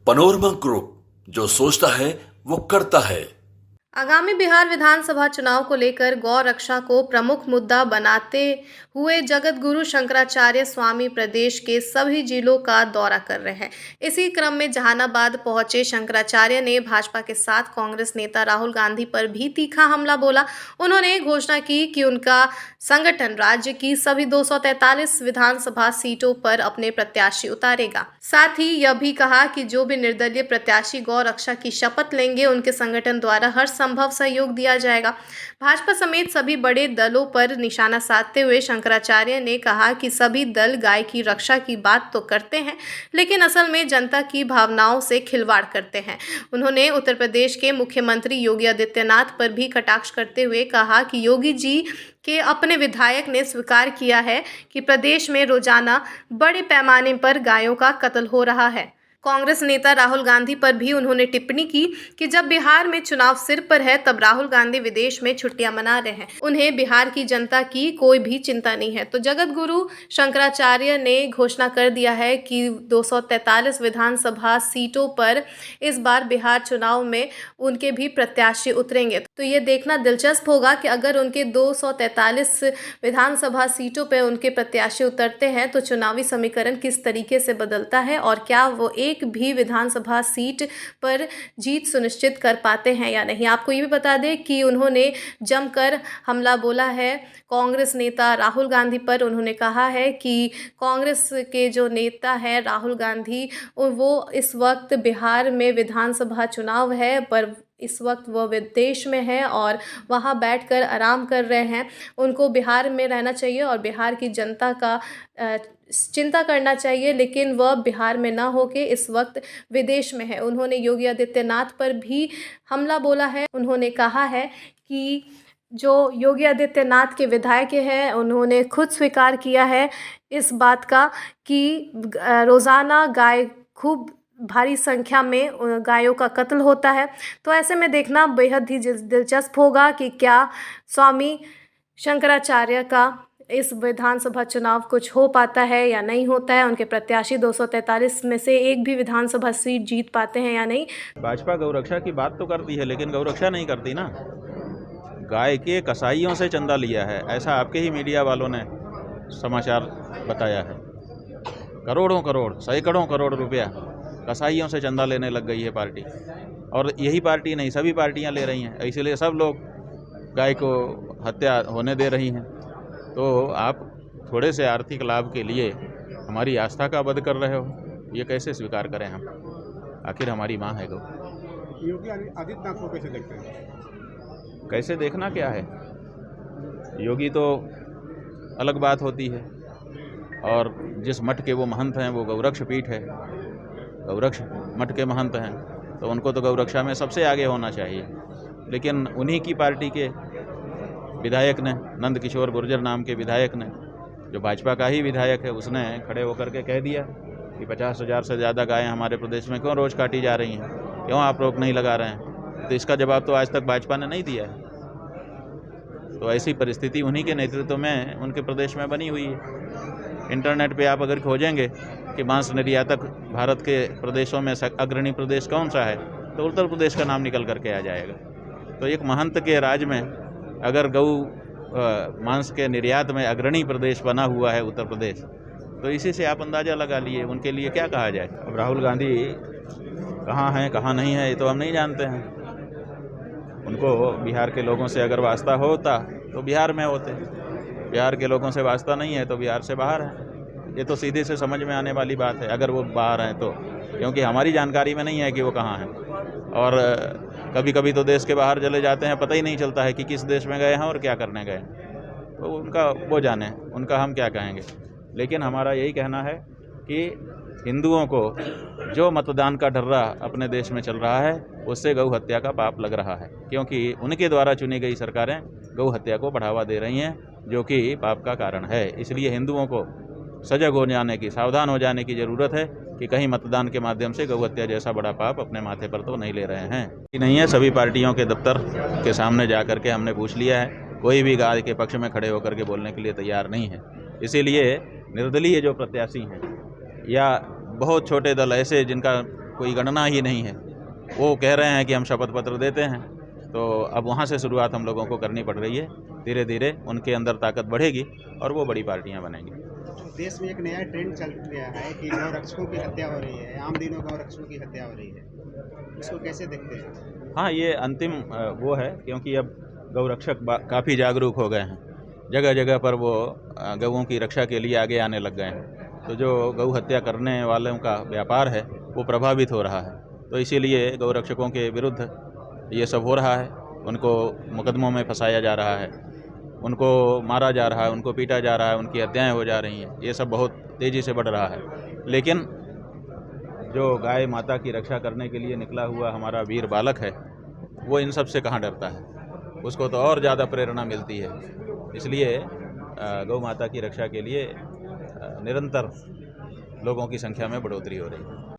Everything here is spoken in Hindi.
पनोरमा ग्रुप, जो सोचता है वो करता है। आगामी बिहार विधानसभा चुनाव को लेकर गौ रक्षा को प्रमुख मुद्दा बनाते हुए जगत गुरु शंकराचार्य स्वामी प्रदेश के सभी जिलों का दौरा कर रहे हैं। इसी क्रम में जहानाबाद पहुंचे शंकराचार्य ने भाजपा के साथ कांग्रेस नेता राहुल गांधी पर भी तीखा हमला बोला। उन्होंने घोषणा की कि उनका संगठन राज्य की सभी 243 विधानसभा सीटों पर अपने प्रत्याशी उतारेगा। साथ ही यह भी कहा कि जो भी निर्दलीय प्रत्याशी गौ रक्षा की शपथ लेंगे, उनके संगठन द्वारा हर संभव सहयोग दिया जाएगा। भाजपा समेत सभी बड़े दलों पर निशाना साधते हुए शंकराचार्य ने कहा कि सभी दल गाय की रक्षा की बात तो करते हैं, लेकिन असल में जनता की भावनाओं से खिलवाड़ करते हैं। उन्होंने उत्तर प्रदेश के मुख्यमंत्री योगी आदित्यनाथ पर भी कटाक्ष करते हुए कहा कि योगी जी के अपने विधायक ने स्वीकार किया है कि प्रदेश में रोजाना बड़े पैमाने पर गायों का कत्ल हो रहा है। कांग्रेस नेता राहुल गांधी पर भी उन्होंने टिप्पणी की कि जब बिहार में चुनाव सिर पर है, तब राहुल गांधी विदेश में छुट्टियां मना रहे हैं। उन्हें बिहार की जनता की कोई भी चिंता नहीं है। तो जगत गुरु शंकराचार्य ने घोषणा कर दिया है कि 243 विधानसभा सीटों पर इस बार बिहार चुनाव में उनके भी प्रत्याशी उतरेंगे। तो ये देखना दिलचस्प होगा कि अगर उनके 243 विधानसभा सीटों पर उनके प्रत्याशी उतरते हैं तो चुनावी समीकरण किस तरीके से बदलता है और क्या वो एक भी विधानसभा सीट पर जीत सुनिश्चित कर पाते हैं या नहीं। आपको ये भी बता दें कि उन्होंने जमकर हमला बोला है कांग्रेस नेता राहुल गांधी पर। उन्होंने कहा है कि कांग्रेस के जो नेता है राहुल गांधी, वो इस वक्त बिहार में विधानसभा चुनाव है, पर इस वक्त वह विदेश में है और वहां बैठकर आराम कर रहे हैं। उनको बिहार में रहना चाहिए और बिहार की जनता का चिंता करना चाहिए, लेकिन वह बिहार में ना होके इस वक्त विदेश में है। उन्होंने योगी आदित्यनाथ पर भी हमला बोला है। उन्होंने कहा है कि जो योगी आदित्यनाथ के विधायक हैं, उन्होंने खुद स्वीकार किया है इस बात का कि रोज़ाना गाय खूब भारी संख्या में गायों का कत्ल होता है। तो ऐसे में देखना बेहद ही दिलचस्प होगा कि क्या स्वामी शंकराचार्य का इस विधानसभा चुनाव कुछ हो पाता है या नहीं होता है। उनके प्रत्याशी 243 में से एक भी विधानसभा सीट जीत पाते हैं या नहीं। भाजपा गौरक्षा की बात तो करती है, लेकिन गौरक्षा नहीं करती ना। गाय के कसाईयों से चंदा लिया है, ऐसा आपके ही मीडिया वालों ने समाचार बताया है। करोड़ों करोड़, सैकड़ों करोड़ रुपया कसाईयों से चंदा लेने लग गई है पार्टी। और यही पार्टी नहीं, सभी पार्टियां ले रही हैं, इसीलिए सब लोग गाय को हत्या होने दे रही हैं। तो आप थोड़े से आर्थिक लाभ के लिए हमारी आस्था का वध कर रहे हो, ये कैसे स्वीकार करें हम? आखिर हमारी माँ है गौ। योगी आदित्यनाथ को कैसे देखते हैं? कैसे देखना क्या है, योगी तो अलग बात होती है, और जिस मठ के वो महंत हैं वो गौरक्ष पीठ है, गौरक्ष मठ के महंत हैं, तो उनको तो गौरक्षा में सबसे आगे होना चाहिए। लेकिन उन्हीं की पार्टी के विधायक ने, नंद किशोर गुर्जर नाम के विधायक ने, जो भाजपा का ही विधायक है, उसने खड़े होकर के कह दिया कि 50,000 से ज़्यादा गायें हमारे प्रदेश में क्यों रोज़ काटी जा रही हैं, क्यों आप रोक नहीं लगा रहे हैं? तो इसका जवाब तो आज तक भाजपा ने नहीं दिया है। तो ऐसी परिस्थिति उन्हीं के नेतृत्व में उनके प्रदेश में बनी हुई है। इंटरनेट पे आप अगर खोजेंगे कि मांस निर्यातक भारत के प्रदेशों में अग्रणी प्रदेश कौन सा है, तो उत्तर प्रदेश का नाम निकल करके आ जाएगा। तो एक महंत के राज में अगर गौ मांस के निर्यात में अग्रणी प्रदेश बना हुआ है उत्तर प्रदेश, तो इसी से आप अंदाज़ा लगा लिए उनके लिए क्या कहा जाए। अब राहुल गांधी कहाँ हैं कहाँ नहीं है ये तो हम नहीं जानते हैं। उनको बिहार के लोगों से अगर वास्ता होता तो बिहार में होते, बिहार के लोगों से वास्ता नहीं है तो बिहार से बाहर है। ये तो सीधे से समझ में आने वाली बात है अगर वो बाहर हैं तो, क्योंकि हमारी जानकारी में नहीं है कि वो कहाँ हैं। और कभी कभी तो देश के बाहर चले जाते हैं, पता ही नहीं चलता है कि किस देश में गए हैं और क्या करने गए हैं। तो उनका वो जाने, उनका हम क्या कहेंगे। लेकिन हमारा यही कहना है कि हिंदुओं को जो मतदान का डर्रा अपने देश में चल रहा है, उससे गौ हत्या का पाप लग रहा है, क्योंकि उनके द्वारा चुनी गई सरकारें गौ हत्या को बढ़ावा दे रही हैं, जो कि पाप का कारण है। इसलिए हिंदुओं को सजग हो जाने की, सावधान हो जाने की ज़रूरत है कि कहीं मतदान के माध्यम से गौ हत्या जैसा बड़ा पाप अपने माथे पर तो नहीं ले रहे हैं। नहीं है, सभी पार्टियों के दफ्तर के सामने जा कर के हमने पूछ लिया है, कोई भी गाय के पक्ष में खड़े होकर के बोलने के लिए तैयार नहीं है। इसीलिए निर्दलीय जो प्रत्याशी हैं या बहुत छोटे दल ऐसे जिनका कोई गणना ही नहीं है। वो कह रहे हैं कि हम शपथ पत्र देते हैं, तो अब वहाँ से शुरुआत हम लोगों को करनी पड़ रही है। धीरे धीरे उनके अंदर ताकत बढ़ेगी और वो बड़ी पार्टियां बनेंगी। देश में एक नया ट्रेंड चल गया है कि गौरक्षकों की हत्या हो रही है, आम दिनों गौरक्षकों की हत्या हो रही है, इसको कैसे देखते हैं? हाँ, ये अंतिम वो है, क्योंकि अब गौरक्षक काफ़ी जागरूक हो गए हैं। जगह जगह पर वो गौओं की रक्षा के लिए आगे आने लग गए हैं। तो जो गौ हत्या करने वालों का व्यापार है वो प्रभावित हो रहा है। तो इसीलिए गौरक्षकों के विरुद्ध ये सब हो रहा है। उनको मुकदमों में फंसाया जा रहा है, उनको मारा जा रहा है, उनको पीटा जा रहा है, उनकी हत्याएं हो जा रही हैं। ये सब बहुत तेज़ी से बढ़ रहा है। लेकिन जो गाय माता की रक्षा करने के लिए निकला हुआ हमारा वीर बालक है, वो इन सब से कहाँ डरता है। उसको तो और ज़्यादा प्रेरणा मिलती है। इसलिए गौ माता की रक्षा के लिए निरंतर लोगों की संख्या में बढ़ोतरी हो रही है।